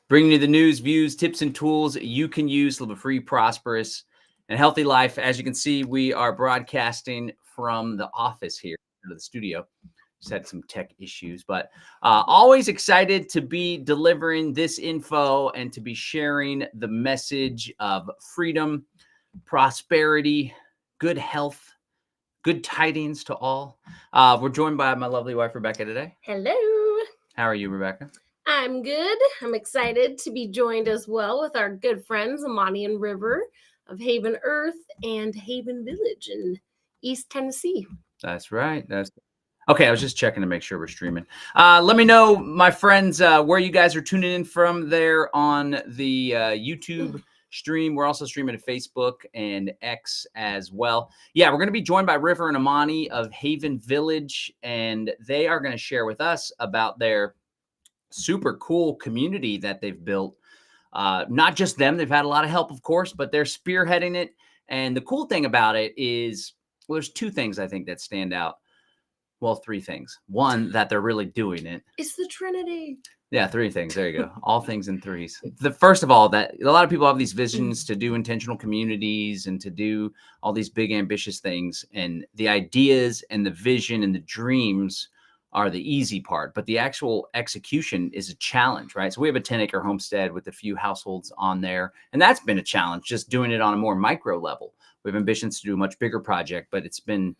bringing you the news, views, tips, and tools you can use to live a free, prosperous, and healthy life. As you can see, we are broadcasting from the office here to the studio. Just had some tech issues, but always excited to be delivering this info and to be sharing the message of freedom, prosperity, good health, good tidings to all. We're joined by my lovely wife, Rebecca, today. Hello. How are you, Rebecca? I'm good. I'm excited to be joined as well with our good friends, Amani and River of Haven Earth and Haven Village in East Tennessee. That's right. Okay, I was just checking to make sure we're streaming. Let me know, my friends, where you guys are tuning in from there on the YouTube stream. We're also streaming to Facebook and X as well. Yeah, we're going to be joined by River and Amani of Haven Village, and they are going to share with us about their super cool community that they've built. Not just them. They've had a lot of help, of course, but they're spearheading it. And the cool thing about it is, well, there's two things I think that stand out. Well, three things. One, that they're really doing it. It's the Trinity. Yeah, three things. There you go. All things in threes. First of all, that a lot of people have these visions to do intentional communities and to do all these big, ambitious things. And the ideas and the vision and the dreams are the easy part. But the actual execution is a challenge, right? So we have a 10-acre homestead with a few households on there. And that's been a challenge, just doing it on a more micro level. We have ambitions to do a much bigger project, but it's been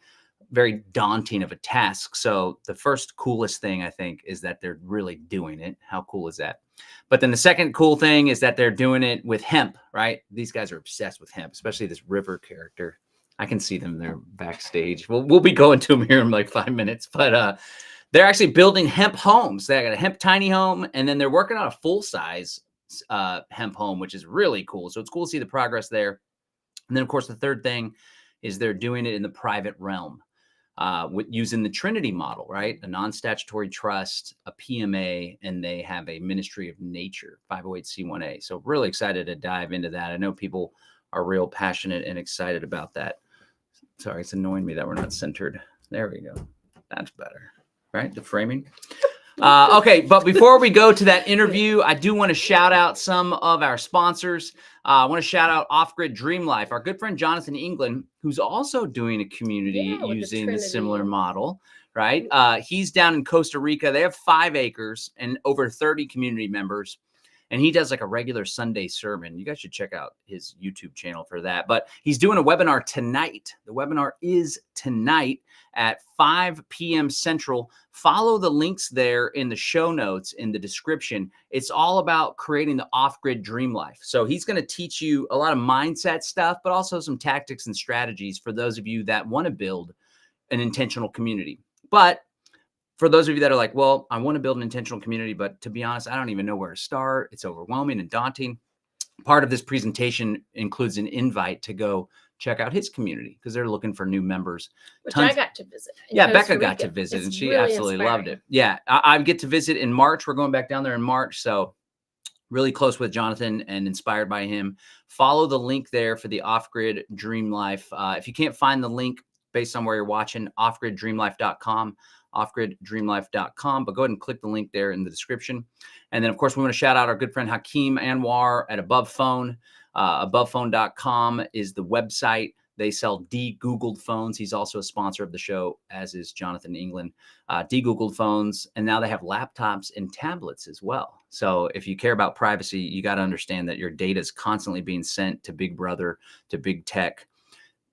very daunting of a task. So the first coolest thing, I think, is that they're really doing it. How cool is that? But then the second cool thing is that they're doing it with hemp, right? These guys are obsessed with hemp, especially this River character. I can see them there backstage. We'll be going to them here in like 5 minutes, but they're actually building hemp homes. They got a hemp tiny home, and then they're working on a full-size hemp home, which is really cool. So it's cool to see the progress there. And then, of course, the third thing is they're doing it in the private realm. Using the Trinity model, right? A non-statutory trust, a PMA, and they have a Ministry of Nature, 508c1a. So really excited to dive into that. I know people are real passionate and excited about that. Sorry, it's annoying me that we're not centered. There we go. That's better, right? The framing. Okay, but before we go to that interview, I do want to shout out some of our sponsors. I want to shout out Off-Grid Dream Life, our good friend Jonathan England, who's also doing a community using the similar model, right? He's down in Costa Rica. They have 5 acres and over 30 community members. And he does like a regular Sunday sermon. You guys should check out his YouTube channel for that. But he's doing a webinar tonight. The webinar is tonight at 5 p.m. Central. Follow the links there in the show notes in the description. It's all about creating the off-grid dream life. So he's going to teach you a lot of mindset stuff, but also some tactics and strategies for those of you that want to build an intentional community. But for those of you that are like, well, I want to build an intentional community, but to be honest, I don't even know where to start. It's overwhelming and daunting. Part of this presentation includes an invite to go check out his community because they're looking for new members. Which I got to visit. Yeah, Becca got to visit and she absolutely loved it. Yeah, I get to visit in March. We're going back down there in March. So really close with Jonathan and inspired by him. Follow the link there for the Off-Grid Dream Life. If you can't find the link based on where you're watching, offgriddreamlife.com. offgriddreamlife.com, but go ahead and click the link there in the description. And then, of course, we want to shout out our good friend Hakeem Anwar at Above Phone. AbovePhone.com is the website. They sell de-Googled phones. He's also a sponsor of the show, as is Jonathan England. De-Googled phones, and now they have laptops and tablets as well. So if you care about privacy, you got to understand that your data is constantly being sent to Big Brother, to big tech.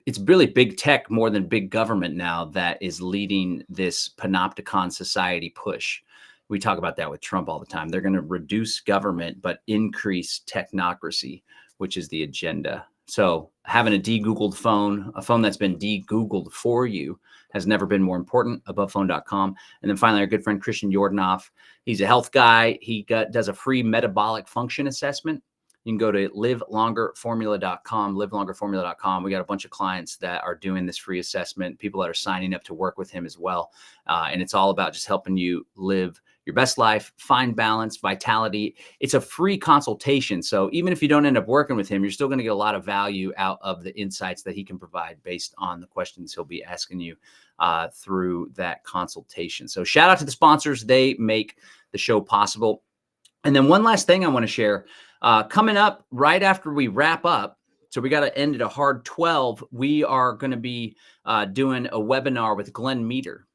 It's really big tech more than big government now that is leading this panopticon society push. We talk about that with Trump all the time. They're going to reduce government, but increase technocracy, which is the agenda. So having a de-Googled phone, a phone that's been de-Googled for you, has never been more important. AbovePhone.com. And then finally, our good friend Christian Yordanoff. He's a health guy. He does a free metabolic function assessment. You can go to livelongerformula.com, livelongerformula.com. We got a bunch of clients that are doing this free assessment, people that are signing up to work with him as well. And it's all about just helping you live your best life, find balance, vitality. It's a free consultation. So even if you don't end up working with him, you're still going to get a lot of value out of the insights that he can provide based on the questions he'll be asking you through that consultation. So shout out to the sponsors. They make the show possible. And then one last thing I want to share, coming up right after we wrap up. So we got to end at a hard 12. We are going to be doing a webinar with Glenn Meter.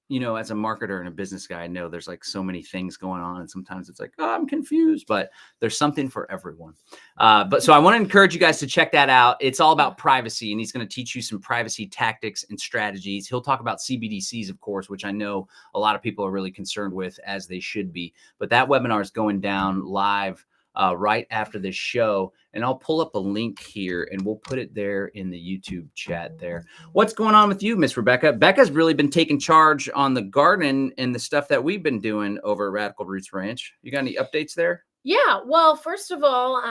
You know, as a marketer and a business guy, I know there's like so many things going on, and sometimes it's like, oh, I'm confused, but there's something for everyone. But so I want to encourage you guys to check that out. It's all about privacy, and he's going to teach you some privacy tactics and strategies. He'll talk about CBDCs, of course, which I know a lot of people are really concerned with, as they should be. But that webinar is going down live right after this show, and I'll pull up a link here and we'll put it there in the YouTube chat there. What's going on with you, Miss Rebecca? Becca's really been taking charge on the garden and the stuff that we've been doing over at Radical Roots Ranch. You got any updates there? Yeah, well, first of all,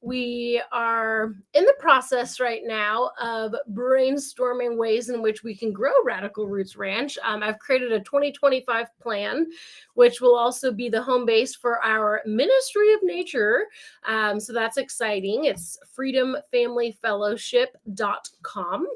we are in the process right now of brainstorming ways in which we can grow Radical Roots Ranch. I've created a 2025 plan, which will also be the home base for our Ministry of Nature. So that's exciting. It's freedomfamilyfellowship.com.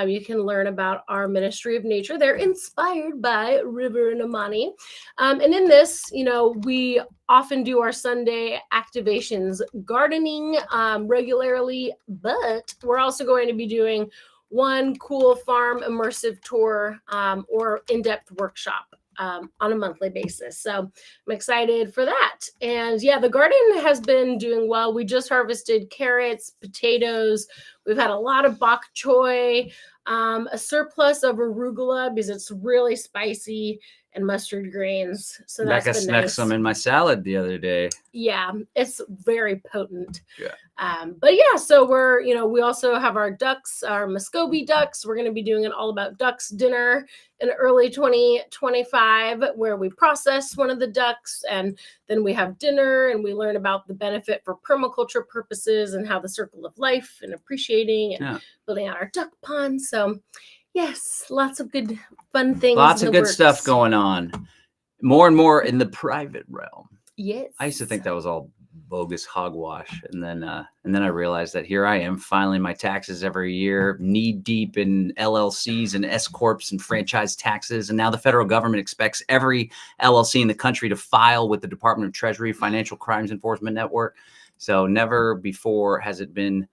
You can learn about our Ministry of Nature. They're inspired by River and Amani. And in this, you know, we often do our Sunday activations, gardening regularly, but we're also going to be doing one cool farm immersive tour or in-depth workshop on a monthly basis. So I'm excited for that. And yeah, the garden has been doing well. We just harvested carrots, potatoes. We've had a lot of bok choy, a surplus of arugula because it's really spicy, and mustard greens. So that's Becca been snuck nice. some in my salad the other day. Yeah, it's very potent. Yeah. But yeah, so we're, you know, we also have our ducks, our Muscovy ducks. We're going to be doing an all about ducks dinner in early 2025 where we process one of the ducks and then we have dinner and we learn about the benefit for permaculture purposes and how the circle of life and appreciating and building out our duck pond. So yes, lots of good fun things. Lots of good stuff going on. More and more in the private realm. Yes. I used to think that was all bogus hogwash. And then I realized that here I am filing my taxes every year, knee deep in LLCs and S Corps and franchise taxes. And now the federal government expects every LLC in the country to file with the Department of Treasury, Financial Crimes Enforcement Network. So never before has it been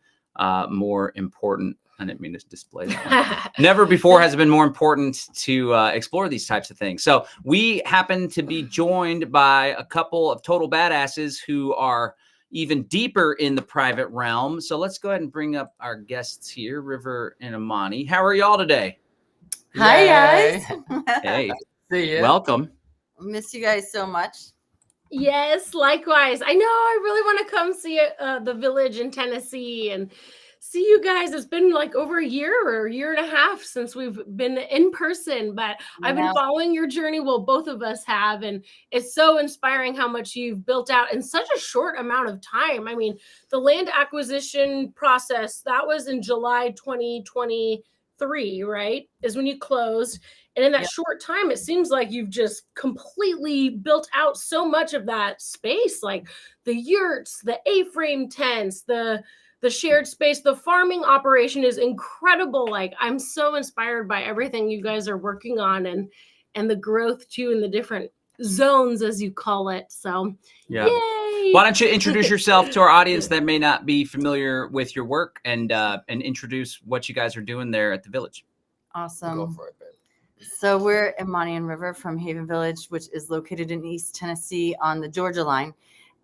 more important. I didn't mean to display that. Never before has it been more important to explore these types of things. So we happen to be joined by a couple of total badasses who are even deeper in the private realm. So let's go ahead and bring up our guests here, River and Amani. How are y'all today? Hi, guys. Hey, See you. Welcome. Miss you guys so much. Yes, likewise. I know I really want to come see the village in Tennessee and see you guys. It's been like over a year or a year and a half since we've been in person, but I've been following your journey. Well, both of us have, and it's so inspiring how much you've built out in such a short amount of time. I mean, the land acquisition process, that was in July 2023, right? Is when you closed. And in that short time, it seems like you've just completely built out so much of that space, like the yurts, the A-frame tents, the shared space. The farming operation is incredible. Like, I'm so inspired by everything you guys are working on and the growth too in the different zones, as you call it. So yeah. Yay! Why don't you introduce yourself to our audience that may not be familiar with your work and introduce what you guys are doing there at the village. Awesome. Go for it, babe. So we're Imani and River from Haven Village, which is located in East Tennessee on the Georgia line.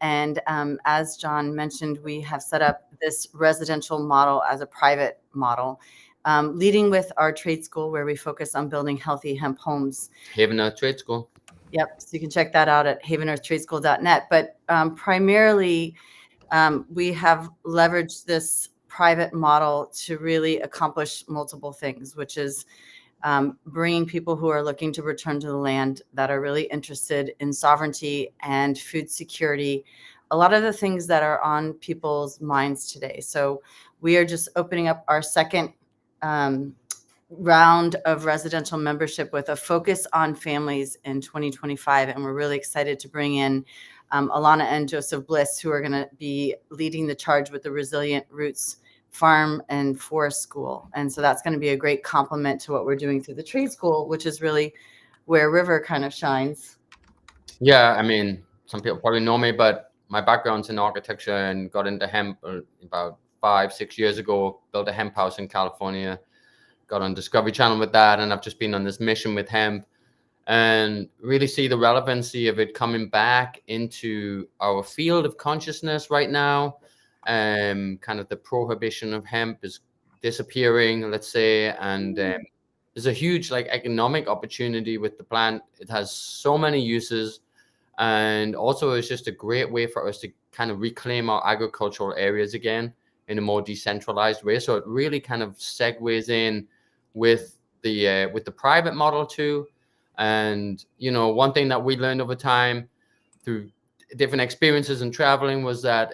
And as John mentioned, we have set up this residential model as a private model, leading with our trade school where we focus on building healthy hemp homes. Haven Earth Trade School. Yep. So you can check that out at havenearthtradeschool.net. But primarily, we have leveraged this private model to really accomplish multiple things, which is bringing people who are looking to return to the land that are really interested in sovereignty and food security, a lot of the things that are on people's minds today. So we are just opening up our second round of residential membership with a focus on families in 2025. And we're really excited to bring in Alana and Joseph Bliss, who are going to be leading the charge with the Resilient Roots Farm and Forest School. And so that's going to be a great complement to what we're doing through the trade school, which is really where River kind of shines. Yeah, I mean, some people probably know me, but my background's in architecture and got into hemp about 5-6 years ago. Built a hemp house in California, got on Discovery Channel with that, and I've just been on this mission with hemp and really see the relevancy of it coming back into our field of consciousness right now. Kind of the prohibition of hemp is disappearing, let's say, and there's a huge like economic opportunity with the plant. It has so many uses, and also it's just a great way for us to kind of reclaim our agricultural areas again in a more decentralized way. So it really kind of segues in with the private model too. And you know, one thing that we learned over time through different experiences and traveling was that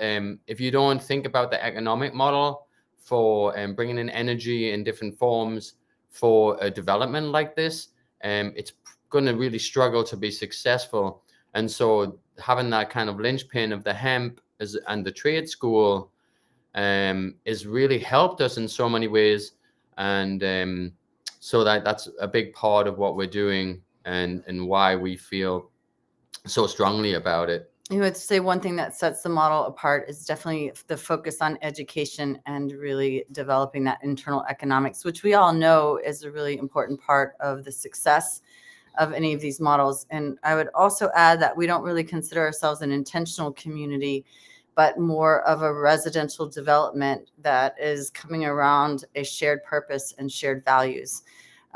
if you don't think about the economic model for bringing in energy in different forms for a development like this, it's going to really struggle to be successful. And so having that kind of linchpin of the hemp and the trade school is really helped us in so many ways. And so that's a big part of what we're doing and why we feel so strongly about it. You would say one thing that sets the model apart is definitely the focus on education and really developing that internal economics, which we all know is a really important part of the success of any of these models. And I would also add that we don't really consider ourselves an intentional community, but more of a residential development that is coming around a shared purpose and shared values.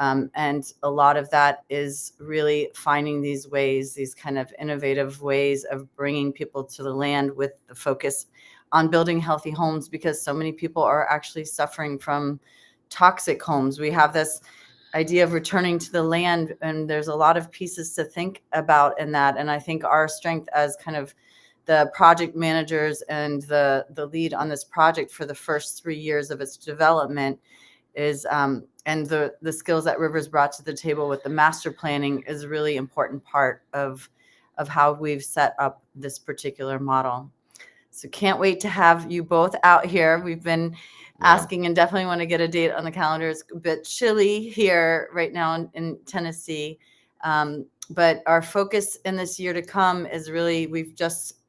And a lot of that is really finding these ways, these kind of innovative ways of bringing people to the land with the focus on building healthy homes, because so many people are actually suffering from toxic homes. We have this idea of returning to the land, and there's a lot of pieces to think about in that. And I think our strength as kind of the project managers and the lead on this project for the first 3 years of its development is and the skills that Rivers brought to the table with the master planning is a really important part of how we've set up this particular model. So can't wait to have you both out here. We've been asking and definitely want to get a date on the calendar. It's a bit chilly here right now in Tennessee. But our focus in this year to come is really,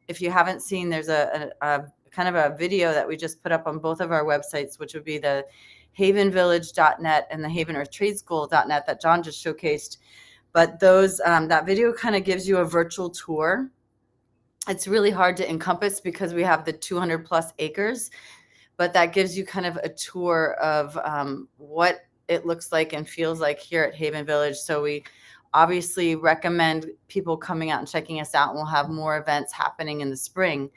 if you haven't seen, there's a kind of a video that we just put up on both of our websites, which would be the havenvillage.net and the havenearthtradeschool.net that John just showcased. But those that video kind of gives you a virtual tour. It's really hard to encompass because we have the 200 plus acres, but that gives you kind of a tour of what it looks like and feels like here at Haven Village. So we obviously recommend people coming out and checking us out, and we'll have more events happening in the spring.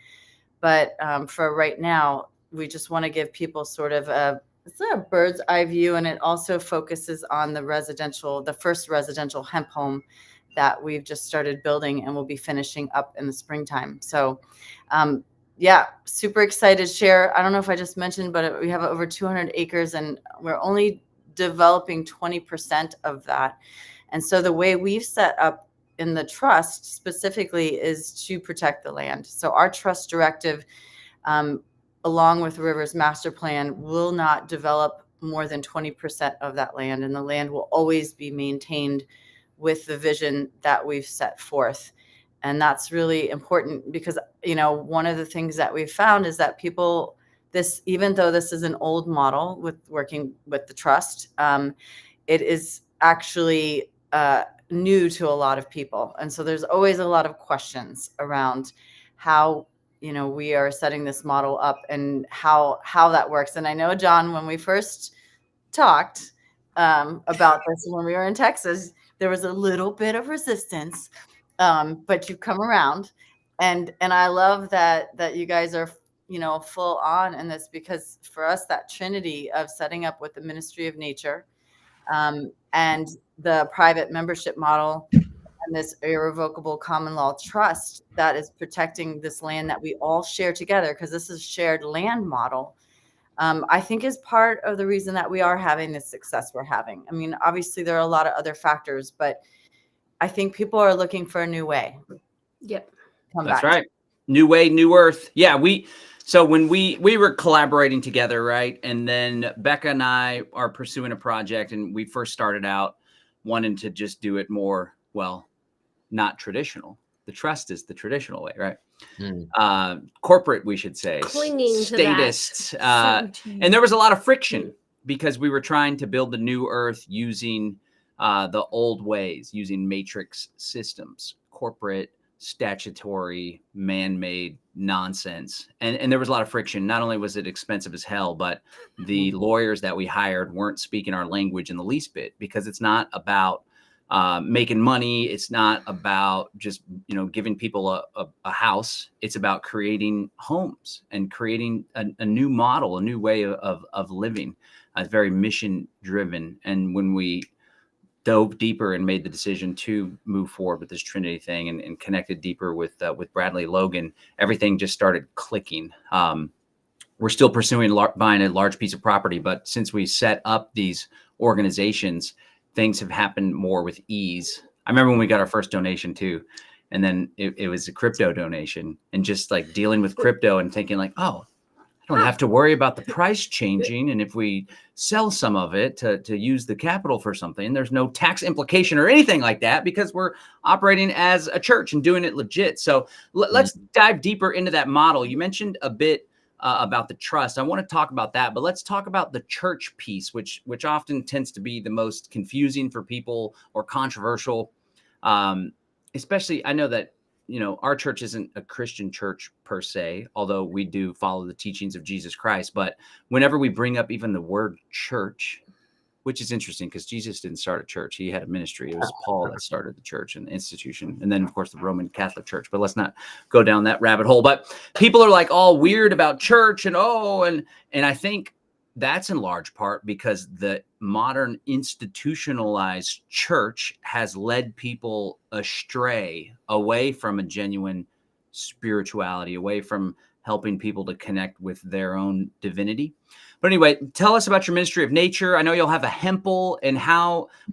But for right now, we just want to give people sort of it's a bird's eye view, and it also focuses on the first residential hemp home that we've just started building and we'll be finishing up in the springtime. So yeah, super excited to share. I don't know if I just mentioned, but we have over 200 acres and we're only developing 20% of that. And so the way we've set up in the trust specifically is to protect the land. So our trust directive, along with Rivers Master Plan, will not develop more than 20% of that land, and the land will always be maintained with the vision that we've set forth. And that's really important because, you know, one of the things that we've found is that people, even though this is an old model with working with the trust, it is actually new to a lot of people. And so there's always a lot of questions around how, you know, we are setting this model up and how that works. And I know, John, when we first talked about this when we were in Texas, there was a little bit of resistance, but you've come around, and I love that you guys are, you know, full on in this, because for us, that trinity of setting up with the Ministry of Nature and the private membership model and this irrevocable common law trust that is protecting this land that we all share together, because this is shared land model, I think is part of the reason that we are having the success we're having. I mean, obviously there are a lot of other factors, but I think people are looking for a new way. Yep. That's right. New way, new earth. Yeah. So when we were collaborating together, right? And then Becca and I are pursuing a project, and we first started out wanting to just do it more, well, not traditional. The trust is the traditional way, right? Mm. Corporate, we should say, Clinging to statists. that certainty. And there was a lot of friction because we were trying to build the new earth using the old ways, using matrix systems, corporate, statutory, man-made nonsense. And there was a lot of friction. Not only was it expensive as hell, but the lawyers that we hired weren't speaking our language in the least bit, because it's not about making money. It's not about just, giving people a house. It's about creating homes and creating a new model, a new way of living. It's very mission driven. And when we dove deeper and made the decision to move forward with this Trinity thing and connected deeper with Bradley Logan, everything just started clicking. We're still pursuing buying a large piece of property, but since we set up these organizations, things have happened more with ease. I remember when we got our first donation too, and then it was a crypto donation, and just like dealing with crypto and thinking like, oh, I don't have to worry about the price changing. And if we sell some of it to use the capital for something, there's no tax implication or anything like that, because we're operating as a church and doing it legit. So let's dive deeper into that model. You mentioned a bit about the trust. I want to talk about that, but let's talk about the church piece, which often tends to be the most confusing for people or controversial. Especially, I know that, our church isn't a Christian church per se, although we do follow the teachings of Jesus Christ. But whenever we bring up even the word church, which is interesting because Jesus didn't start a church. He had a ministry. It was Paul that started the church and the institution. And then, of course, the Roman Catholic Church. But let's not go down that rabbit hole. But people are like all weird about church and I think that's in large part because the modern institutionalized church has led people astray, away from a genuine spirituality, away from helping people to connect with their own divinity. But anyway, tell us about your ministry of nature. I know you'll have a Hempel, and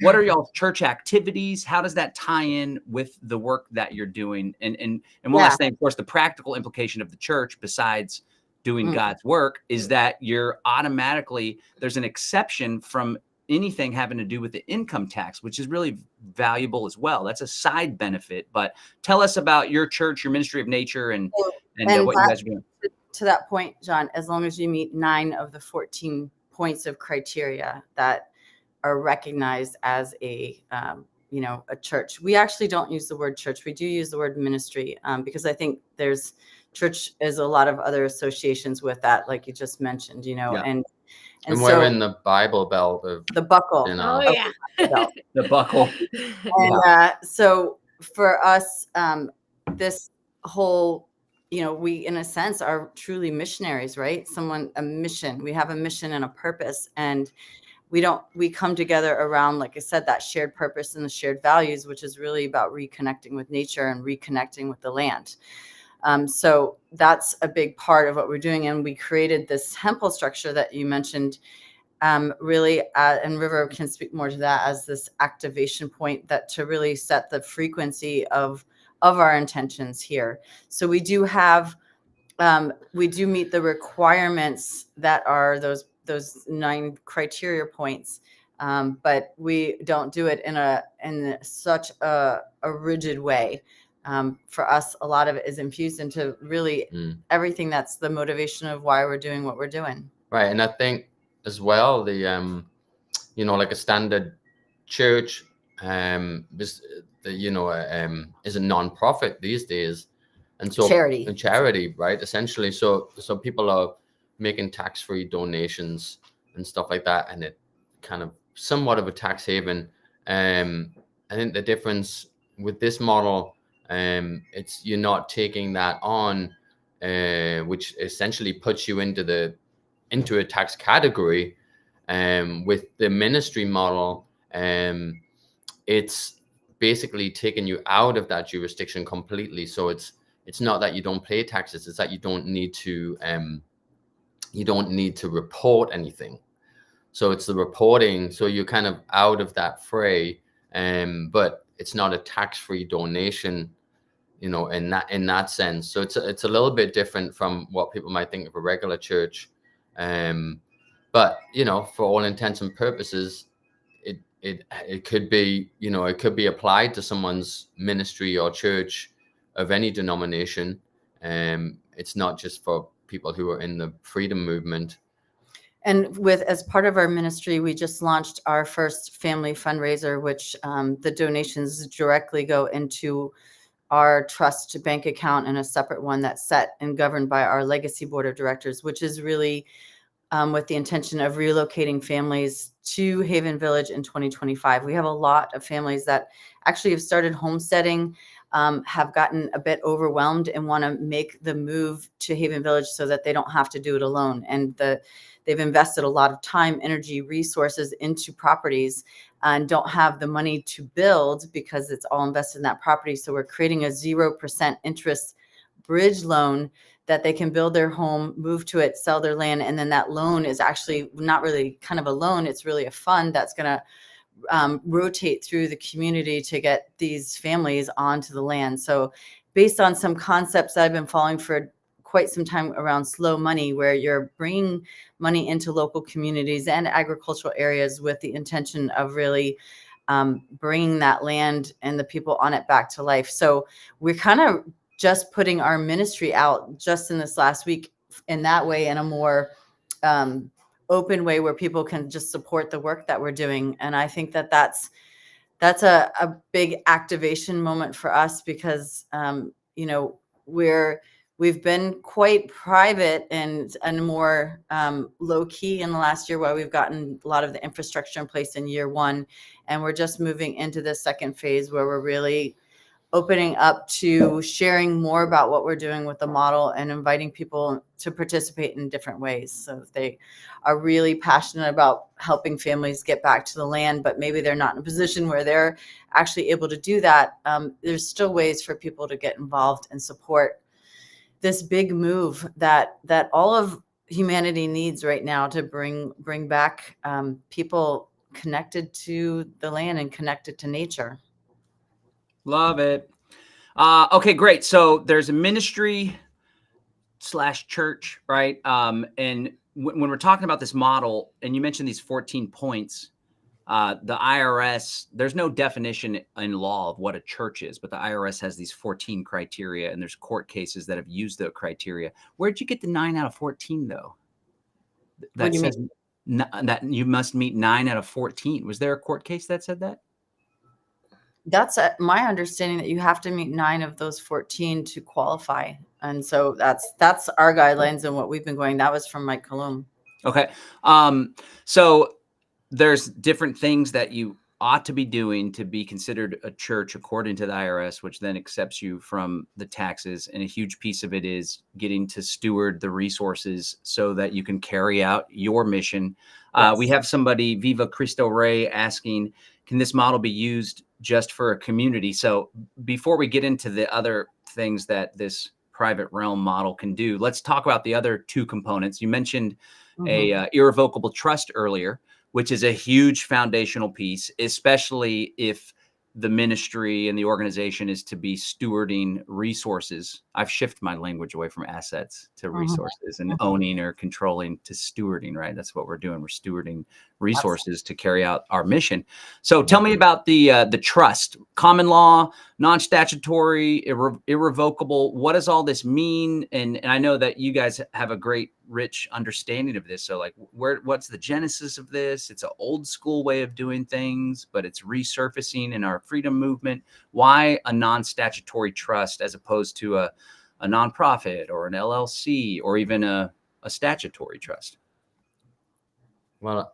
what are y'all's church activities? How does that tie in with the work that you're doing? And one last thing, of course, the practical implication of the church, besides doing God's work, is that there's an exception from anything having to do with the income tax, which is really valuable as well. That's a side benefit. But tell us about your church, your ministry of nature, and what you guys are doing. To that point, John, as long as you meet 9 of the 14 points of criteria that are recognized as a church. We actually don't use the word church. We do use the word ministry because I think church is a lot of other associations with that, like you just mentioned, and so, we're in the Bible Belt of the buckle. Oh yeah, the buckle. And so for us, this whole, we in a sense are truly missionaries, right? A mission. We have a mission and a purpose, and we come together around, like I said, that shared purpose and the shared values, which is really about reconnecting with nature and reconnecting with the land. So that's a big part of what we're doing. And we created this Hempel structure that you mentioned, and River can speak more to that, as this activation point to really set the frequency of our intentions here. So we do meet the requirements that are those 9 criteria points. But we don't do it in such a rigid way. For us, a lot of it is infused into really everything that's the motivation of why we're doing what we're doing. Right. And I think as well, the, like a standard church is a non-profit these days. And so charity, right? Essentially. So people are making tax-free donations and stuff like that. And it kind of somewhat of a tax haven. I think the difference with this model, you're not taking that on, which essentially puts you into a tax category. With the ministry model, it's basically taking you out of that jurisdiction completely. So it's not that you don't pay taxes; it's that you don't need to report anything. So it's the reporting. So you're kind of out of that fray, but it's not a tax-free donation, in that sense. So it's a little bit different from what people might think of a regular church. But for all intents and purposes, it could be, it could be applied to someone's ministry or church of any denomination. It's not just for people who are in the freedom movement. And as part of our ministry, we just launched our first family fundraiser, which the donations directly go into our trust bank account and a separate one that's set and governed by our legacy board of directors, which is really with the intention of relocating families to Haven Village in 2025. We have a lot of families that actually have started homesteading, have gotten a bit overwhelmed and want to make the move to Haven Village so that they don't have to do it alone. And they've invested a lot of time, energy, resources into properties and don't have the money to build because it's all invested in that property. So we're creating a 0% interest bridge loan that they can build their home, move to it, sell their land. And then that loan is actually not really kind of a loan. It's really a fund that's going to rotate through the community to get these families onto the land. So based on some concepts that I've been following for quite some time around slow money, where you're bringing money into local communities and agricultural areas with the intention of really bringing that land and the people on it back to life. So we're kind of just putting our ministry out just in this last week in that way, in a more open way where people can just support the work that we're doing. And I think that that's a big activation moment for us because, you know, we've been quite private and more low key in the last year, while we've gotten a lot of the infrastructure in place in year one. And we're just moving into the second phase where we're really opening up to sharing more about what we're doing with the model and inviting people to participate in different ways. So if they are really passionate about helping families get back to the land, but maybe they're not in a position where they're actually able to do that, there's still ways for people to get involved and support this big move that all of humanity needs right now to bring back people connected to the land and connected to nature. Love it. Okay, great. So there's a ministry / church, right? And when we're talking about this model, and you mentioned these 14 points, the IRS, there's no definition in law of what a church is, but the IRS has these 14 criteria, and there's court cases that have used the criteria. Where'd you get the 9 out of 14, though? That says that you must meet 9 out of 14. Was there a court case that said that? That's my understanding, that you have to meet 9 of those 14 to qualify. And so that's our guidelines and what we've been going. That was from Mike Colum. Okay. So there's different things that you ought to be doing to be considered a church according to the IRS, which then accepts you from the taxes. And a huge piece of it is getting to steward the resources so that you can carry out your mission. Yes. We have somebody, Viva Cristo Rey, asking, can this model be used just for a community? So before we get into the other things that this private realm model can do, let's talk about the other 2 components. You mentioned a irrevocable trust earlier, which is a huge foundational piece, especially if the ministry and the organization is to be stewarding resources. I've shifted my language away from assets to resources, and owning or controlling to stewarding, right? That's what we're doing. We're stewarding resources to carry out our mission. So tell me about the trust, common law, non-statutory, irrevocable. What does all this mean? And I know that you guys have a great, rich understanding of this. So like, what's the genesis of this? It's an old school way of doing things, but it's resurfacing in our freedom movement. Why a non-statutory trust as opposed to a nonprofit or an LLC or even a statutory trust? Well,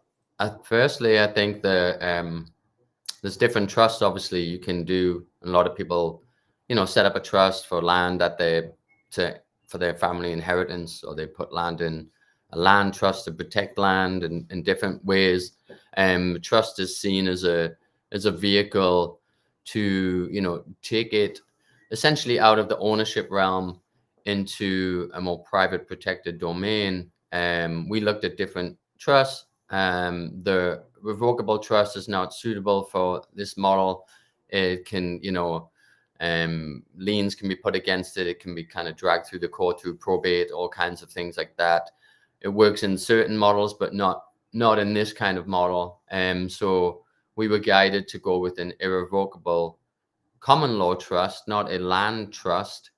firstly, I think there's different trusts. Obviously, you can do. A lot of people, set up a trust for land that for their family inheritance, or they put land in a land trust to protect land in different ways. Trust is seen as a vehicle to take it essentially out of the ownership realm into a more private, protected domain. We looked at different trusts. The revocable trust is not suitable for this model. It can, liens can be put against it. It can be kind of dragged through the court through probate, all kinds of things like that. It works in certain models, but not in this kind of model. So we were guided to go with an irrevocable common law trust, not a land trust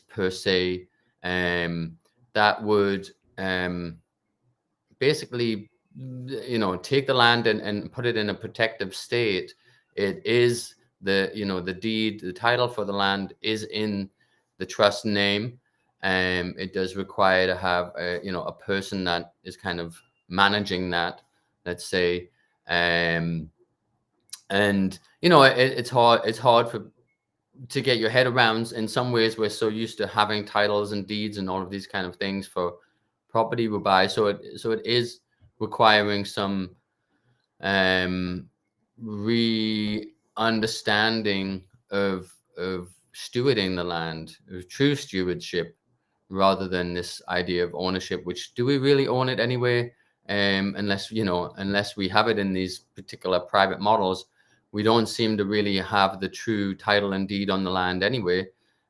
per se, that would basically, take the land and put it in a protective state. It is the deed, the title for the land is in the trust name. It does require to have a person that is kind of managing that, let's say. And it's hard to get your head around. In some ways, we're so used to having titles and deeds and all of these kind of things for property we buy. So it is requiring some re-understanding of stewarding the land, of true stewardship, rather than this idea of ownership, which do we really own it anyway? Unless we have it in these particular private models, we don't seem to really have the true title and deed on the land anyway,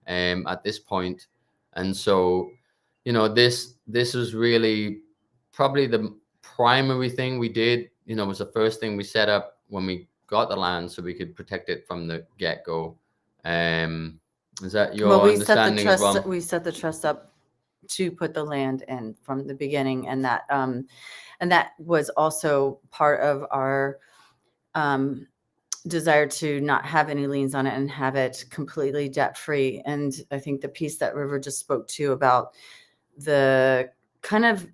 at this point. And so, this was really probably the primary thing we did, was the first thing we set up when we got the land, so we could protect it from the get-go. Is that your understanding as well? We set the trust up to put the land in from the beginning, and that was also part of our desire to not have any liens on it and have it completely debt free. And I think the piece that River just spoke to about the kind of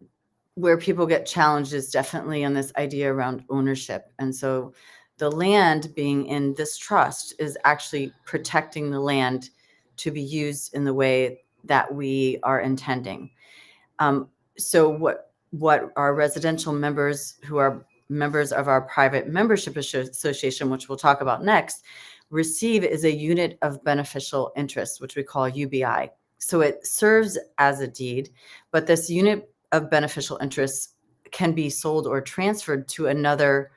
where people get challenged is definitely on this idea around ownership. And so the land being in this trust is actually protecting the land to be used in the way that we are intending. So what our residential members, who are members of our private membership association, which we'll talk about next, receive is a unit of beneficial interest, which we call UBI. So it serves as a deed, but this unit of beneficial interest can be sold or transferred to another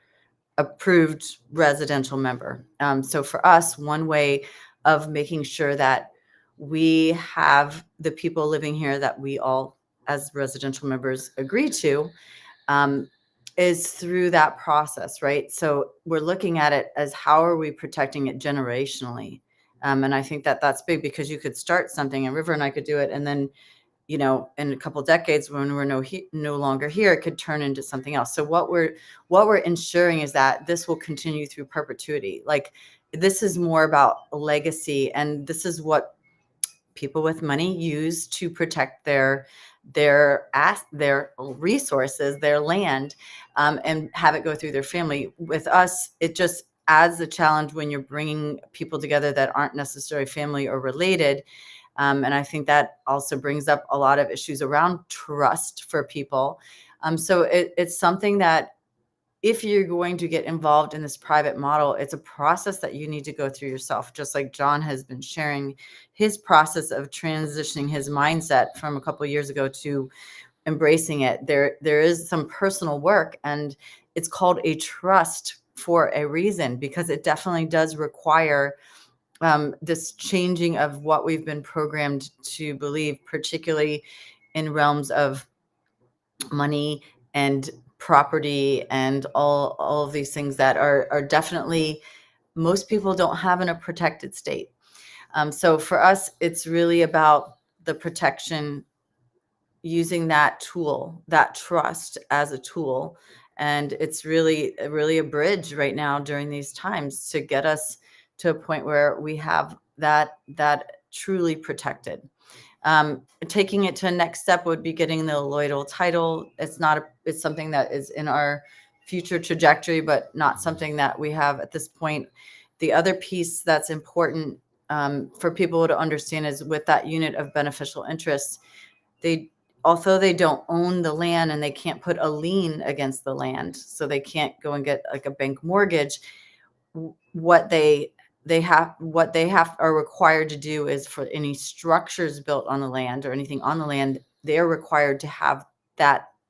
approved residential member. So for us, one way of making sure that we have the people living here that we all as residential members agree to, is through that process, right? So we're looking at it as how are we protecting it generationally? And I think that that's big, because you could start something, and River and I could do it, and then, in a couple of decades when we're no longer here, it could turn into something else. So what we're ensuring is that this will continue through perpetuity. Like, this is more about legacy, and this is what people with money use to protect their resources, their land, and have it go through their family. With us, it just adds a challenge when you're bringing people together that aren't necessarily family or related. And I think that also brings up a lot of issues around trust for people. So it's something that, if you're going to get involved in this private model, it's a process that you need to go through yourself. Just like John has been sharing his process of transitioning his mindset from a couple of years ago to embracing it. There is some personal work, and it's called a trust for a reason, because it definitely does require this changing of what we've been programmed to believe, particularly in realms of money and property and all of these things that are definitely, most people don't have in a protected state. So for us, it's really about the protection, using that tool, that trust as a tool. And it's really a bridge right now during these times to get us to a point where we have that truly protected. Taking it to a next step would be getting the Lloydal title. It's something that is in our future trajectory, but not something that we have at this point. The other piece that's important for people to understand is, with that unit of beneficial interest, although they don't own the land and they can't put a lien against the land, so they can't go and get like a bank mortgage, what they are required to do is, for any structures built on the land or anything on the land, they're required to have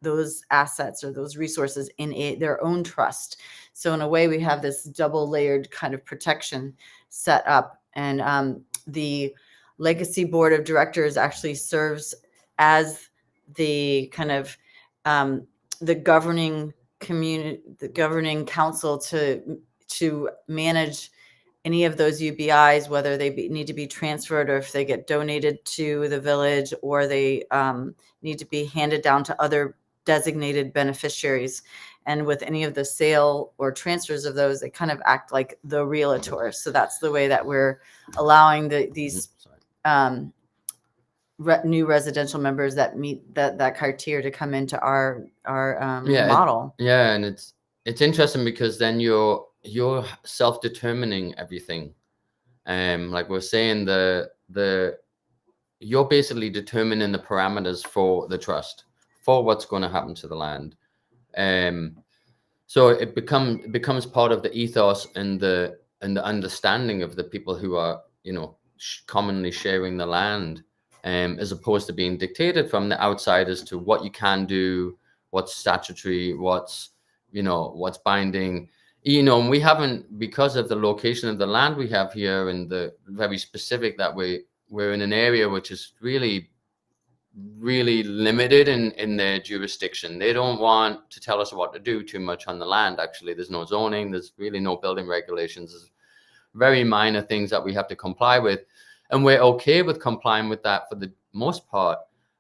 those assets or those resources in their own trust. So in a way, we have this double layered kind of protection set up. And the Legacy Board of Directors actually serves as the kind of the governing community, the governing council to manage any of those UBIs, whether they need to be transferred or if they get donated to the village or they need to be handed down to other designated beneficiaries. And with any of the sale or transfers of those, they kind of act like the realtor. So that's the way that we're allowing these new residential members that meet that criteria to come into our model. And it's interesting because then you're self-determining everything. Like we're saying, you're basically determining the parameters for the trust, for what's going to happen to the land. So it becomes part of the ethos and the understanding of the people who are, commonly sharing the land, as opposed to being dictated from the outside as to what you can do, what's statutory, what's binding. And we haven't, because of the location of the land we have here and the very specific that we're in an area which is really, really limited in their jurisdiction. They don't want to tell us what to do too much on the land. Actually, there's no zoning, there's really no building regulations. There's very minor things that we have to comply with. And we're okay with complying with that for the most part.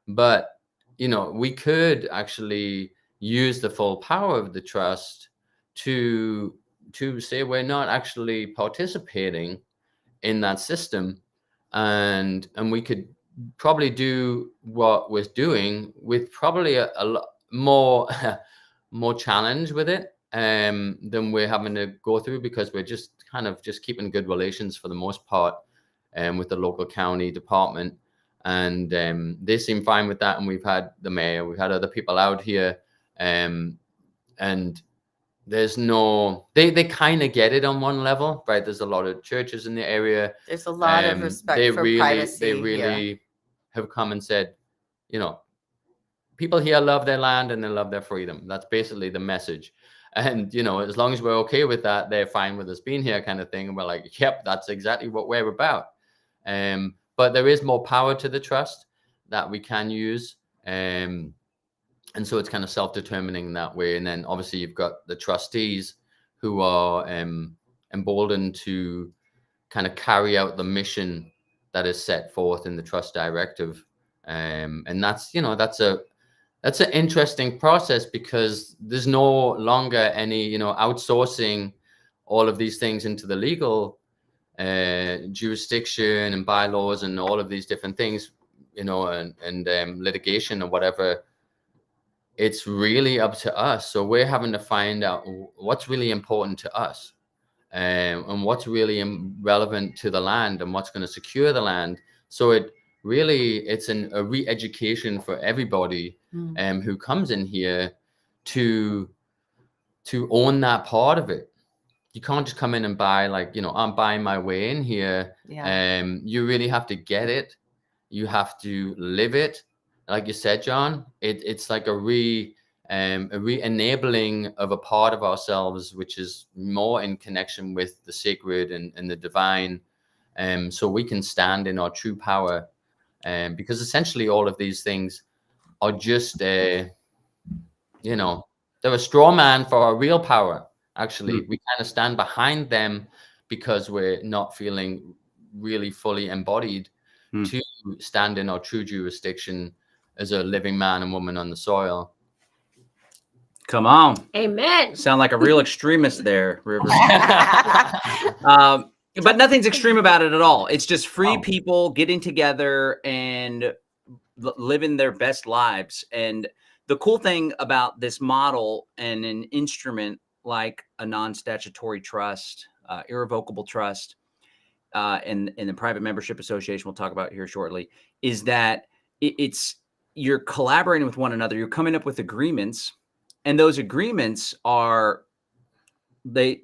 But, we could actually use the full power of the trust to say we're not actually participating in that system, and we could probably do what we're doing with probably a lot more challenge with it than we're having to go through, because we're just kind of keeping good relations for the most part with the local county department, and they seem fine with that. And we've had the mayor, we've had other people out here, and there's no, they kind of get it on one level, right? There's a lot of churches in the area. There's a lot of respect for privacy. They really have come and said, people here love their land and they love their freedom. That's basically the message. And, as long as we're okay with that, they're fine with us being here, kind of thing. And we're like, yep, that's exactly what we're about. But there is more power to the trust that we can use. And so it's kind of self-determining that way. And then obviously you've got the trustees who are emboldened to kind of carry out the mission that is set forth in the trust directive. And that's, that's an interesting process, because there's no longer any, outsourcing all of these things into the legal jurisdiction and bylaws and all of these different things, and litigation or whatever. It's really up to us. So we're having to find out what's really important to us, and what's really relevant to the land, and what's going to secure the land. So it's a re-education for everybody who comes in here to own that part of it. You can't just come in and buy, like, I'm buying my way in here. You really have to get it. You have to live it. Like you said, John, it's like a re-enabling of a part of ourselves, which is more in connection with the sacred and the divine. So we can stand in our true power. Because essentially all of these things are just, they're a straw man for our real power. Actually, we kind of stand behind them because we're not feeling really fully embodied to stand in our true jurisdiction as a living man and woman on the soil. Come on. Amen. Sound like a real extremist there, River. But nothing's extreme about it at all. It's just free people getting together and living their best lives. And the cool thing about this model and an instrument like a non-statutory trust, irrevocable trust, and the private membership association we'll talk about here shortly, is that you're collaborating with one another. You're coming up with agreements, and those agreements are, they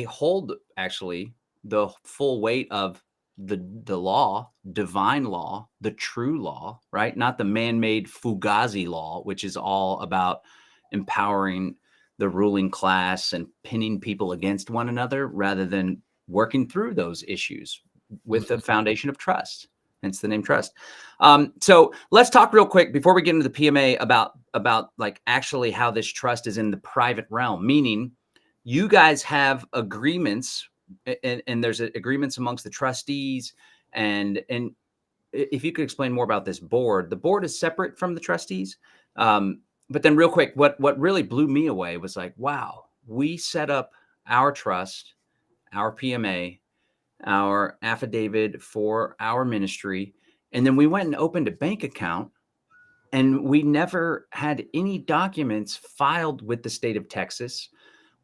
hold actually the full weight of the law, divine law, the true law, right? Not the man-made Fugazi law, which is all about empowering the ruling class and pinning people against one another, rather than working through those issues with the foundation of trust. Hence the name trust. So let's talk real quick before we get into the PMA about like actually how this trust is in the private realm, meaning you guys have agreements and there's agreements amongst the trustees, and if you could explain more about this board. The board is separate from the trustees. But then real quick, what really blew me away was like, wow, we set up our trust, our PMA, our affidavit for our ministry, and then we went and opened a bank account, and we never had any documents filed with the state of Texas,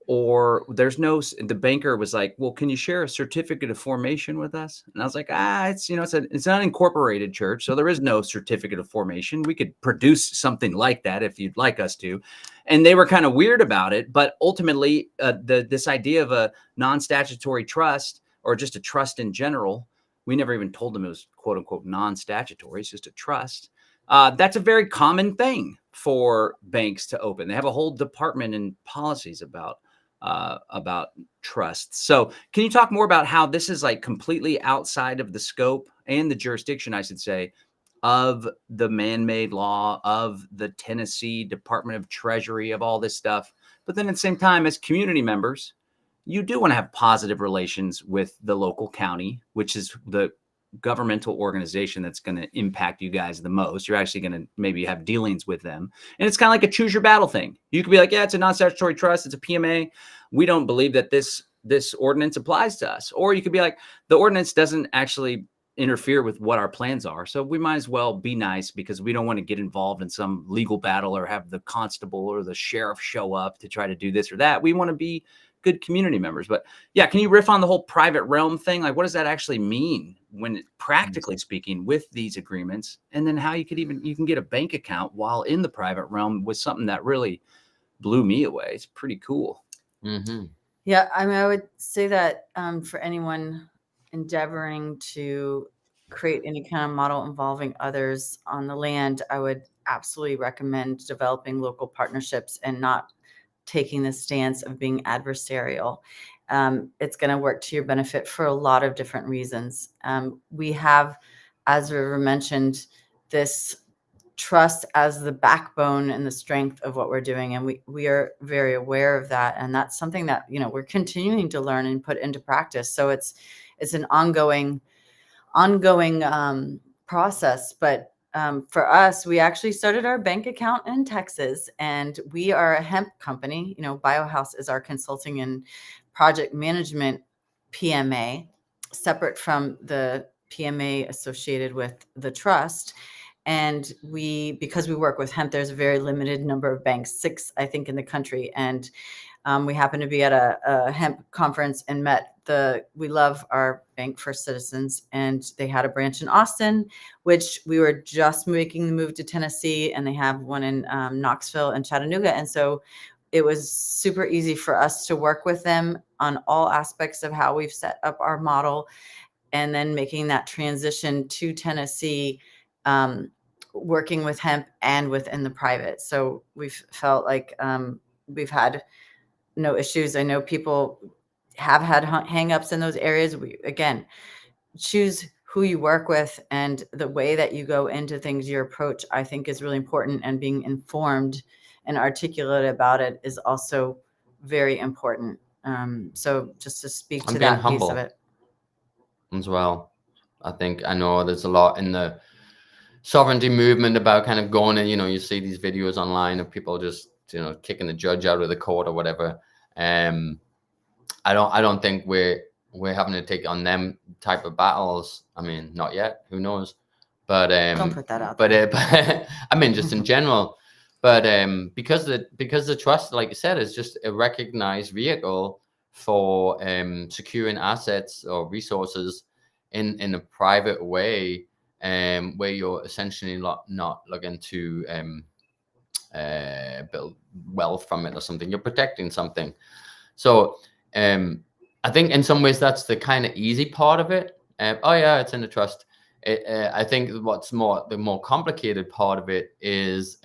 or the banker was like, well, can you share a certificate of formation with us? And I was like, it's it's an unincorporated church, so there is no certificate of formation. We could produce something like that if you'd like us to. And they were kind of weird about it, but ultimately this idea of a non-statutory trust, or just a trust in general, we never even told them it was quote unquote non-statutory. It's just a trust. That's a very common thing for banks to open. They have a whole department and policies about trusts. So can you talk more about how this is like completely outside of the scope and the jurisdiction, I should say, of the man-made law, of the Tennessee Department of Treasury, of all this stuff? But then at the same time, as community members, you do want to have positive relations with the local county, which is the governmental organization that's going to impact you guys the most. You're actually going to maybe have dealings with them. And it's kind of like a choose your battle thing. You could be like, yeah, it's a non-statutory trust, it's a PMA. We don't believe that this ordinance applies to us. Or you could be like, the ordinance doesn't actually interfere with what our plans are, so we might as well be nice, because we don't want to get involved in some legal battle or have the constable or the sheriff show up to try to do this or that. We want to be good community members. But yeah, can you riff on the whole private realm thing? Like, what does that actually mean when, practically speaking, with these agreements, and then how you can get a bank account while in the private realm was something that really blew me away. It's pretty cool. Mm-hmm. Yeah, I mean, I would say that for anyone endeavoring to create any kind of model involving others on the land, I would absolutely recommend developing local partnerships and not taking the stance of being adversarial. It's going to work to your benefit for a lot of different reasons. We have, as River mentioned, this trust as the backbone and the strength of what we're doing, and we are very aware of that, and that's something that we're continuing to learn and put into practice. So it's an ongoing process. But for us, we actually started our bank account in Texas, and we are a hemp company. Biohouse is our consulting and project management PMA, separate from the PMA associated with the trust. And because we work with hemp, there's a very limited number of banks, 6, I think, in the country. And we happened to be at a hemp conference and met we love our bank, First Citizens, and they had a branch in Austin, which we were just making the move to Tennessee, and they have one in Knoxville and Chattanooga. And so it was super easy for us to work with them on all aspects of how we've set up our model, and then making that transition to Tennessee, working with hemp and within the private. So we've felt like we've had no issues. I know people have had hangups in those areas. We, again, choose who you work with, and the way that you go into things, your approach, I think, is really important. And being informed and articulate about it is also very important. So just to speak to that piece of it as well. I know there's a lot in the sovereignty movement about kind of going and, you see these videos online of people just, kicking the judge out of the court or whatever. I don't think we're having to take on them type of battles. I mean, not yet. Who knows? But don't put that out. But I mean, just in general. But because the trust, like you said, is just a recognized vehicle for securing assets or resources in a private way, where you're essentially not looking to build wealth from it or something. You're protecting something. So I think in some ways that's the kind of easy part of it. Oh yeah, it's in the trust. I think the more complicated part of it is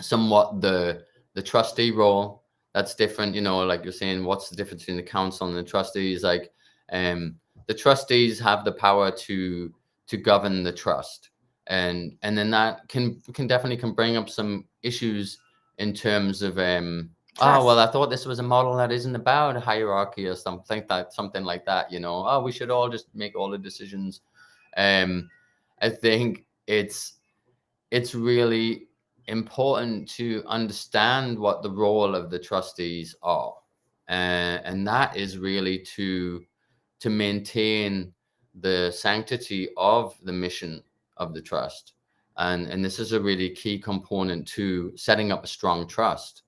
somewhat the trustee role. That's different, like you're saying, what's the difference between the council and the trustees? Like the trustees have the power to govern the trust, and then that can definitely bring up some issues in terms of Oh, well, I thought this was a model that isn't about a hierarchy or something like that, you know. Oh, we should all just make all the decisions. I think it's really important to understand what the role of the trustees are, and that is really to maintain the sanctity of the mission of the trust, and this is a really key component to setting up a strong trust.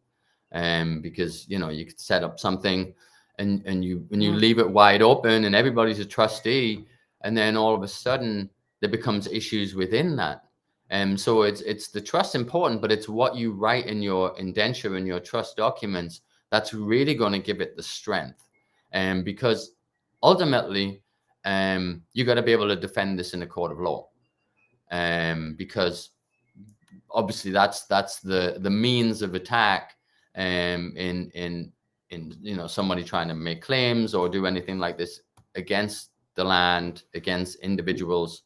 Because you know, you could set up something and you leave it wide open and everybody's a trustee, and then all of a sudden there becomes issues within that. And so it's the trust important, but it's what you write in your indenture and your trust documents that's really going to give it the strength. And because ultimately, you got to be able to defend this in a court of law. Because obviously that's the means of attack, in you know, somebody trying to make claims or do anything like this against the land, against individuals.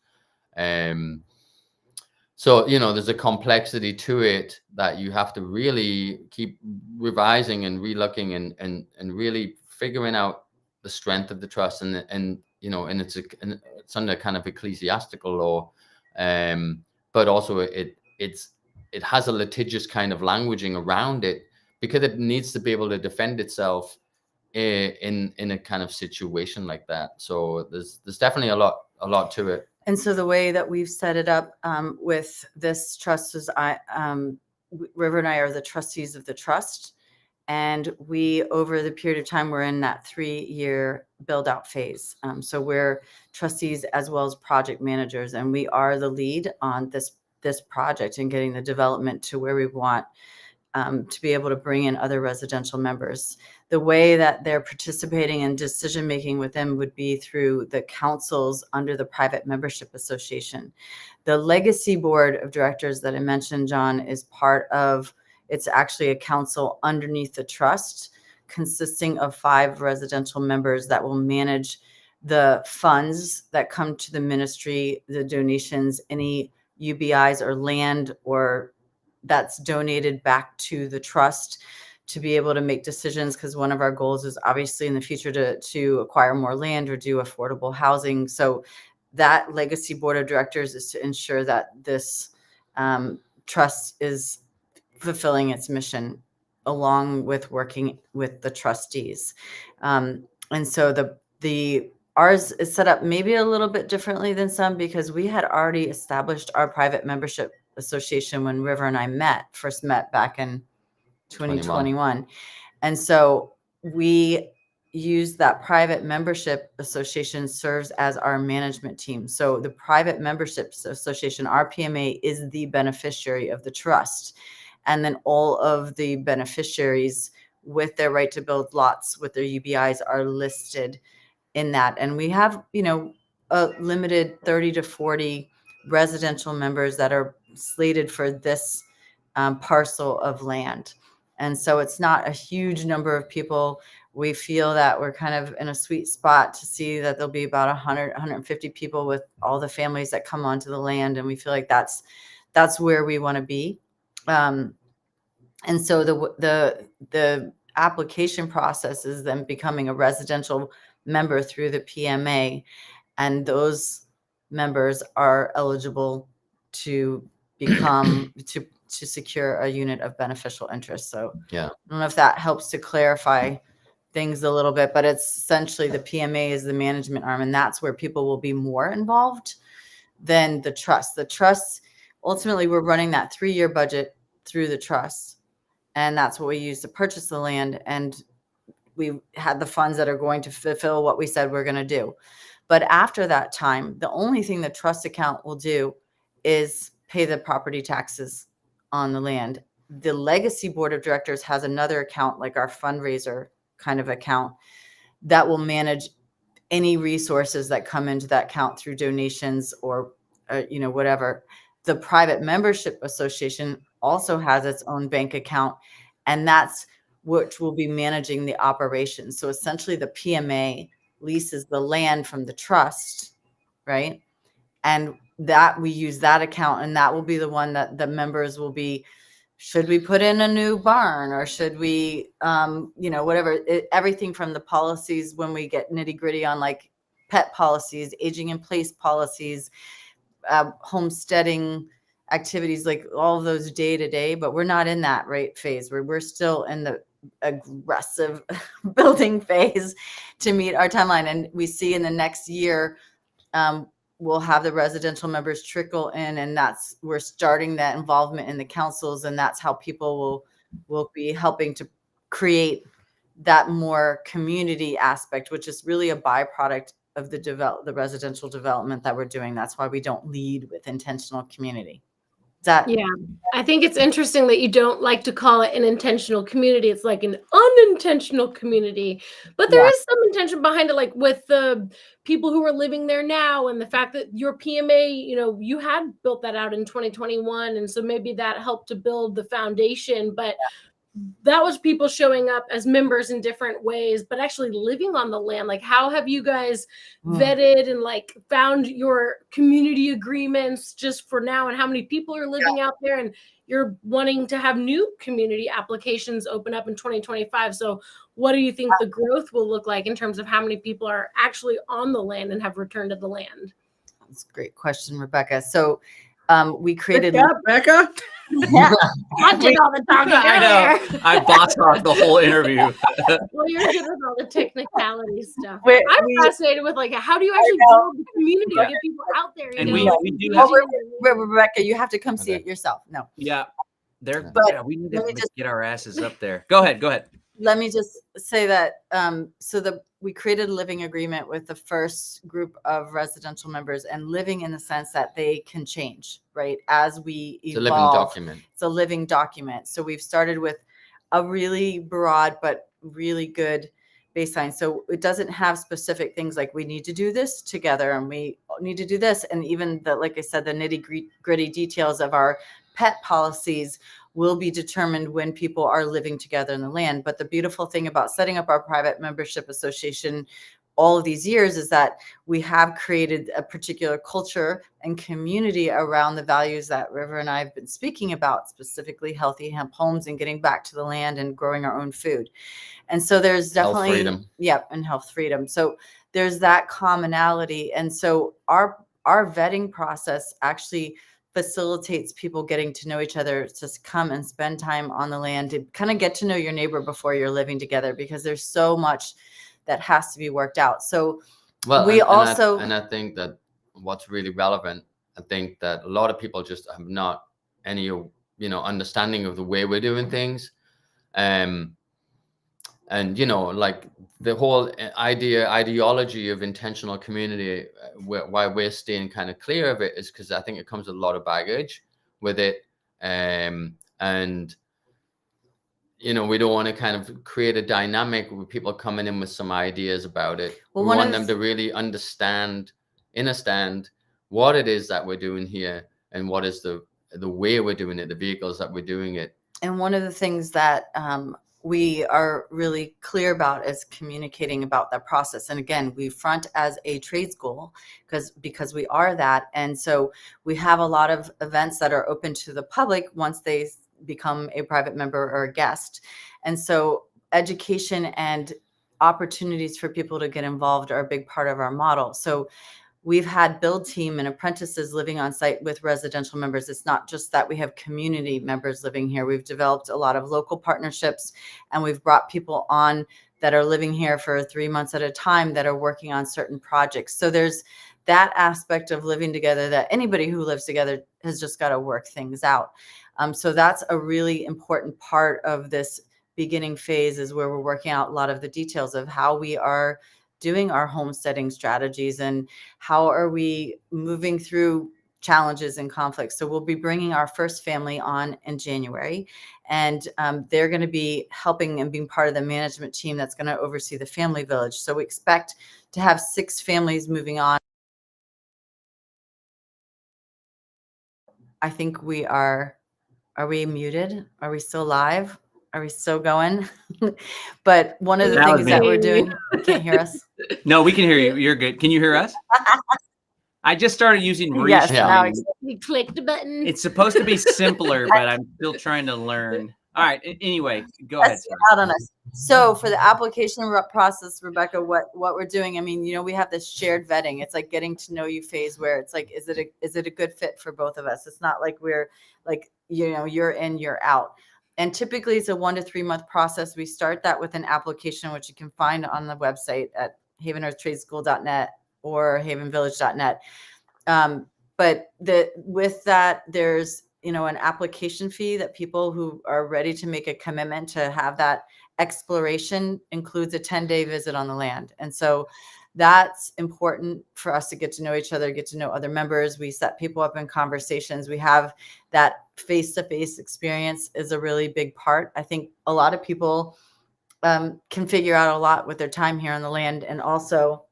So, you know, there's a complexity to it that you have to really keep revising and relooking and really figuring out the strength of the trust, and you know, and it's under kind of ecclesiastical law, but also it has a litigious kind of languaging around it because it needs to be able to defend itself in a kind of situation like that. So there's definitely a lot to it. And so the way that we've set it up with this trust is River and I are the trustees of the trust. And we, over the period of time, we're in that 3-year build out phase. So we're trustees as well as project managers, and we are the lead on this project and getting the development to where we want to be able to bring in other residential members. The way that they're participating in decision making with them would be through the councils under the Private Membership Association. The legacy board of directors that I mentioned, John, is part of, it's actually a council underneath the trust consisting of 5 residential members that will manage the funds that come to the ministry, the donations, any UBIs or land or that's donated back to the trust to be able to make decisions. Because one of our goals is obviously in the future to acquire more land or do affordable housing. So that legacy board of directors is to ensure that this trust is fulfilling its mission along with working with the trustees. And so the ours is set up maybe a little bit differently than some because we had already established our private membership association when River and I first met back in 2021. And so we use that private membership association serves as our management team. So the private membership association, our PMA, is the beneficiary of the trust. And then all of the beneficiaries with their right to build lots with their UBIs are listed in that. And we have, you know, a limited 30 to 40 residential members that are slated for this parcel of land. And so it's not a huge number of people. We feel that we're kind of in a sweet spot to see that there'll be about 100, 150 people with all the families that come onto the land. And we feel like that's where we want to be. And so the application process is then becoming a residential member through the PMA, and those members are eligible to become to secure a unit of beneficial interest. So yeah, I don't know if that helps to clarify things a little bit, but it's essentially the PMA is the management arm, and that's where people will be more involved than the trust. The trust, ultimately, we're running that 3-year budget through the trust, and that's what we use to purchase the land. And we had the funds that are going to fulfill what we said we're going to do. But after that time, the only thing the trust account will do is pay the property taxes on the land. The legacy board of directors has another account, like our fundraiser kind of account, that will manage any resources that come into that account through donations or you know, whatever. The private membership association also has its own bank account, and that's which will be managing the operations. So essentially the PMA leases the land from the trust, right? And that we use that account, and that will be the one that the members will be should we put in a new barn, or should we, whatever, everything from the policies when we get nitty gritty on like pet policies, aging in place policies, homesteading activities, like all of those day to day, but we're not in that phase. We're still in the aggressive building phase to meet our timeline. And we see in the next year, we'll have the residential members trickle in, and we're starting that involvement in the councils, and that's how people will be helping to create that more community aspect, which is really a byproduct of the residential development that we're doing. That's why we don't lead with intentional community. Yeah, I think it's interesting that you don't like to call it an intentional community. It's like an unintentional community, but there is some intention behind it, like with the people who are living there now, and the fact that your PMA, you had built that out in 2021, and so maybe that helped to build the foundation. But that was people showing up as members in different ways, but actually living on the land. Like, how have you guys vetted and like found your community agreements just for now, and how many people are living out there? And you're wanting to have new community applications open up in 2025. So what do you think the growth will look like in terms of how many people are actually on the land and have returned to the land? That's a great question, Rebecca. So we created Becca. Yeah, I did all the talking. I know. I bossed off the whole interview. Well, you're good with all the technicality stuff. I'm fascinated with like, how do you actually build the community to get people out there? And we do have Rebecca, you have to come see it yourself. No. Yeah. We need to get our asses up there. Go ahead. Let me just say that we created a living agreement with the first group of residential members, and living in the sense that they can change, right? As we evolve. It's a living document. It's a living document. So we've started with a really broad but really good baseline. So it doesn't have specific things like we need to do this together and we need to do this. And even like I said, the nitty gritty details of our pet policies will be determined when people are living together in the land. But the beautiful thing about setting up our private membership association all of these years is that we have created a particular culture and community around the values that River and I have been speaking about, specifically healthy hemp homes and getting back to the land and growing our own food. And so there's definitely health freedom. And health freedom. So there's that commonality. And so our vetting process actually facilitates people getting to know each other, to come and spend time on the land, to kind of get to know your neighbor before you're living together, because there's so much that has to be worked out. So I think that what's really relevant, I think that a lot of people just have not any, understanding of the way we're doing things. And, like the whole ideology of intentional community, why we're staying kind of clear of it is because I think it comes with a lot of baggage with it. And, we don't want to kind of create a dynamic with people coming in with some ideas about it. We want them to really understand what it is that we're doing here and what is the way we're doing it, the vehicles that we're doing it. And one of the things that we are really clear about is communicating about that process. And again, we front as a trade school because we are that. And so we have a lot of events that are open to the public once they become a private member or a guest. And so education and opportunities for people to get involved are a big part of our model. So we've had build team and apprentices living on site with residential members. It's not just that we have community members living here. We've developed a lot of local partnerships, and we've brought people on that are living here for 3 months at a time that are working on certain projects. So there's that aspect of living together that anybody who lives together has just got to work things out. So that's a really important part of this beginning phase, is where we're working out a lot of the details of how we are doing our homesteading strategies and how are we moving through challenges and conflicts. So we'll be bringing our first family on in January, and they're going to be helping and being part of the management team that's going to oversee the family village. So we expect to have 6 families moving on. I think we are we muted? Are we still live? Are we still going? But one of the things that we're doing, you can't hear us? No, we can hear you. You're good. Can you hear us? I just started using Restream. Yes, now You clicked the button. It's supposed to be simpler, but I'm still trying to learn. All right. Anyway, go ahead. That's out on us. So for the application process, Rebecca, what we're doing, I mean, you know, we have this shared vetting. It's like getting to know you phase where it's like, is it a good fit for both of us? It's not like we're like, you know, you're in, you're out. And typically it's a 1 to 3 month process. We start that with an application, which you can find on the website at havenearthtradeschool.net or havenvillage.net. But with that, there's, you know, an application fee that people who are ready to make a commitment to have that exploration includes a 10-day visit on the land. And so that's important for us to get to know each other, get to know other members. We set people up in conversations. We have that face-to-face experience is a really big part. I think a lot of people can figure out a lot with their time here on the land. And also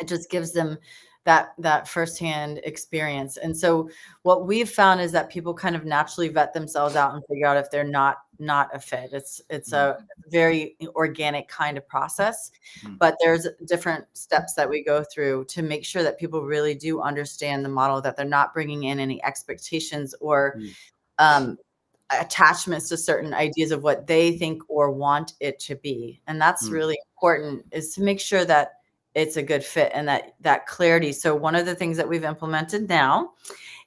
it just gives them that firsthand experience. And so what we've found is that people kind of naturally vet themselves out and figure out if they're not a fit. It's a very organic kind of process, but there's different steps that we go through to make sure that people really do understand the model, that they're not bringing in any expectations or attachments to certain ideas of what they think or want it to be. And that's really important, is to make sure that it's a good fit and that clarity. So one of the things that we've implemented now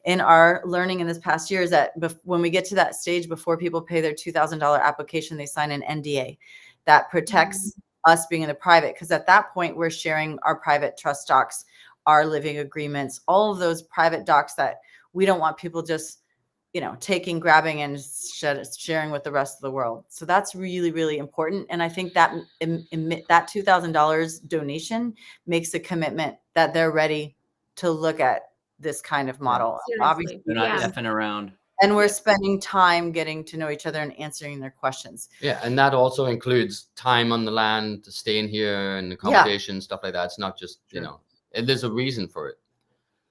in our learning in this past year is that when we get to that stage, before people pay their $2,000 application, they sign an NDA that protects us being in the private. Because at that point, we're sharing our private trust docs, our living agreements, all of those private docs that we don't want people just, you know, taking, grabbing, and sharing with the rest of the world. So that's really, really important. And I think that that $2,000 donation makes a commitment that they're ready to look at this kind of model. Seriously. Obviously, They're not effing around. and we're spending time getting to know each other and answering their questions. Yeah, and that also includes time on the land, staying here, and accommodation, stuff like that. It's not just, you know, there's a reason for it.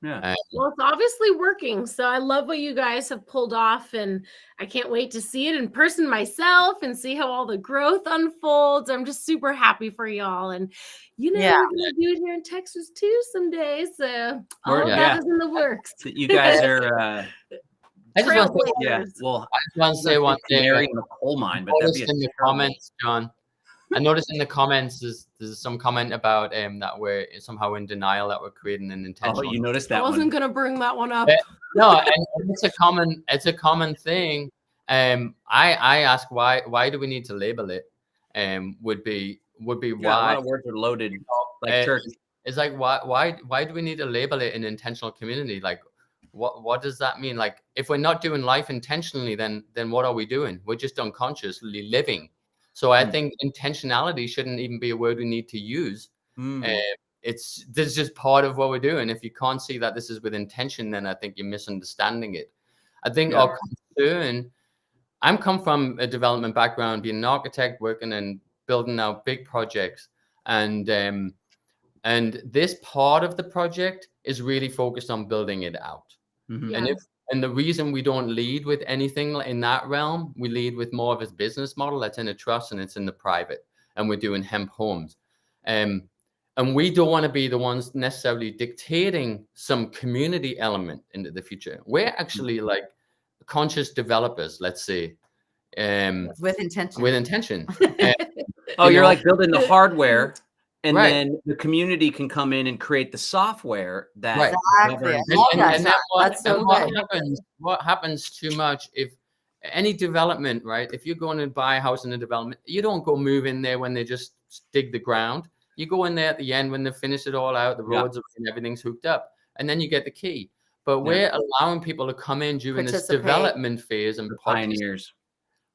Yeah. Well, it's obviously working. So I love what you guys have pulled off, and I can't wait to see it in person myself and see how all the growth unfolds. I'm just super happy for y'all. And you know, we're gonna do it here in Texas too someday. So all of that is in the works. You guys are I just want to say, well, I just want to say one thing. in the coal mine, but Noticed in the comments, John. I noticed in the comments there's some comment about that we're somehow in denial that we're creating an intentional. Oh, you noticed that? I wasn't gonna bring that one up. No, and it's a common thing. I ask why do we need to label it? Would be why. A lot of words are loaded like turkey. It's like why do we need to label it an intentional community? Like what does that mean? Like if we're not doing life intentionally, then what are we doing? We're just unconsciously living. So I think intentionality shouldn't even be a word we need to use. This is just part of what we're doing. If you can't see that this is with intention, then I think you're misunderstanding it. I think our concern, I'm come from a development background, being an architect, working and building out big projects. And this part of the project is really focused on building it out. And the reason we don't lead with anything in that realm, we lead with more of a business model that's in a trust and it's in the private, and we're doing hemp homes. And we don't want to be the ones necessarily dictating some community element into the future. We're actually like conscious developers, let's say. With intention. With intention. You're like building the hardware. And then the community can come in and create the software that what happens too much if any development, right? If you're going to buy a house in a development, you don't go move in there when they just dig the ground. You go in there at the end when they finish it all out, the roads and everything's hooked up, and then you get the key. But we're allowing people to come in during this development phase and pioneers.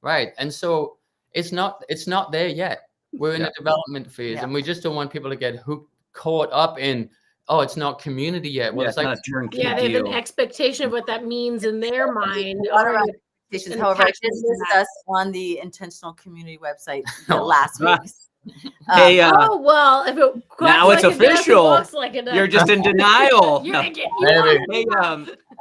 Right. And so it's not there yet. We're in a development phase, and we just don't want people to get caught up in, it's not community yet. Well, it's like not a turnkey they have an expectation of what that means in their mind. However, I did discuss on the intentional community website last week. Hey, well, if it now it's official. You're just in denial. You're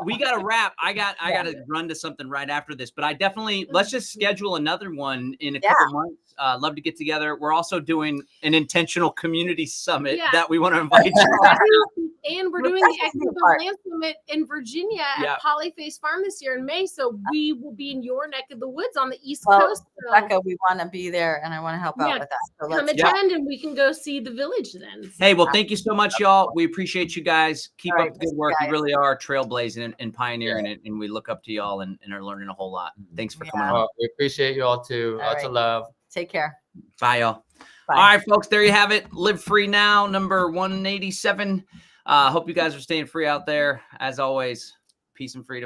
we got to wrap. I got to run to something right after this, but I definitely, let's just schedule another one in a couple months. Love to get together. We're also doing an intentional community summit that we want to invite you. And we're doing the Equitable Land Summit in Virginia at Polyface Farm this year in May. So we will be in your neck of the woods on the East Coast. So. Rebecca, we want to be there and I want to help out with that. So come attend and we can go see the village then. Hey, well, thank you so much, y'all. We appreciate you guys. Keep up the good work. You really are trailblazing and pioneering it. And we look up to y'all and are learning a whole lot. Thanks for coming on. We appreciate you all too. Lots of love. Take care. Bye, y'all. Bye. All right, folks, there you have it. Live Free Now, number 187. Hope you guys are staying free out there. As always, peace and freedom.